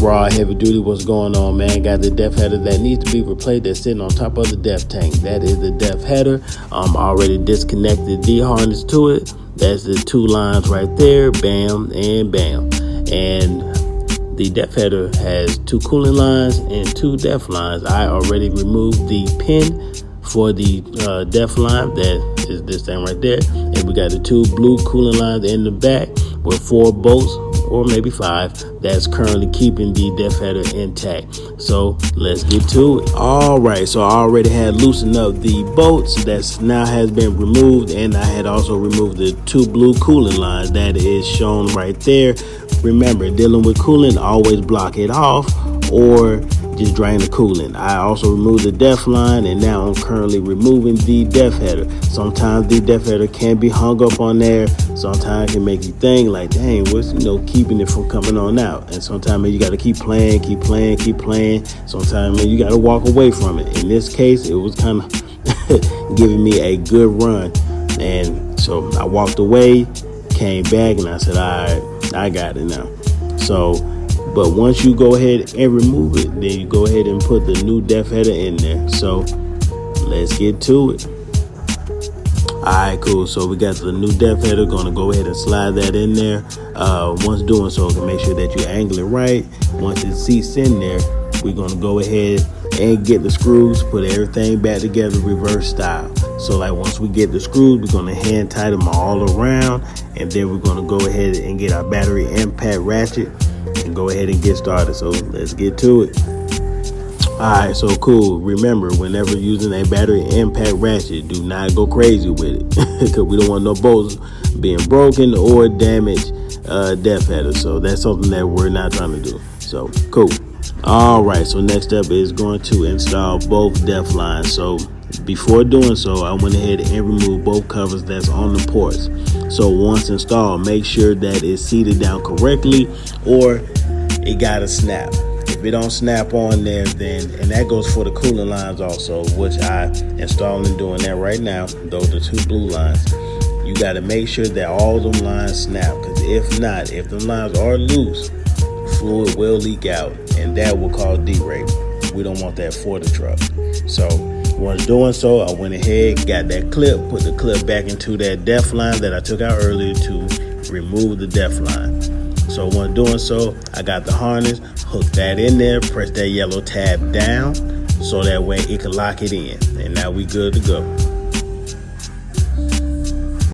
Raw heavy duty, what's going on, man? Got the def header that needs to be replaced that's sitting on top of the def tank. That is the def header. Already disconnected the harness to it. That's the two lines right there, bam and bam. And the def header has two cooling lines and two def lines. I already removed the pin for the def line, that is this thing right there. And we got the two blue cooling lines in the back with 4 bolts, or maybe 5, that's currently keeping the def header intact. So let's get to it. All right, so I already had loosened up the bolts that now has been removed, and I had also removed the 2 blue cooling lines that is shown right there. Remember, dealing with coolant, always block it off or just drain the coolant. I also removed the def line, and now I'm currently removing the def header. Sometimes the def header can be hung up on there. Sometimes it can make you think like, dang, what's keeping it from coming on out? And sometimes you got to keep playing. Sometimes you got to walk away from it. In this case, it was kind of giving me a good run, and so I walked away, came back, and I said, all right, I got it now. So, but once you go ahead and remove it, then you go ahead and put the new def header in there. So let's get to it. All right, cool. So we got the new def header. Gonna go ahead and slide that in there. Once doing so, to make sure that you angle it right. Once it seats in there, we're gonna go ahead and get the screws, put everything back together reverse style. So like once we get the screws, we're gonna hand tighten them all around, and then we're gonna go ahead and get our battery impact ratchet and go ahead and get started. So let's get to it. Alright, so cool. Remember, whenever using a battery impact ratchet, do not go crazy with it because we don't want no bolts being broken or damaged def header. So that's something that we're not trying to do. So cool. Alright, so next up is going to install both def lines. So before doing so, I went ahead and removed both covers that's on the ports. So once installed, make sure that it's seated down correctly or it gotta snap. If it don't snap on there, then, and that goes for the cooling lines also, which I installed and doing that right now, those are 2 blue lines. You gotta make sure that all them lines snap, because if not, if the lines are loose, fluid will leak out, and that will cause derate. We don't want that for the truck. So once doing so, I went ahead, got that clip, put the clip back into that def line that I took out earlier to remove the def line. So once doing so, I got the harness, hooked that in there, press that yellow tab down so that way it can lock it in. And now we good to go.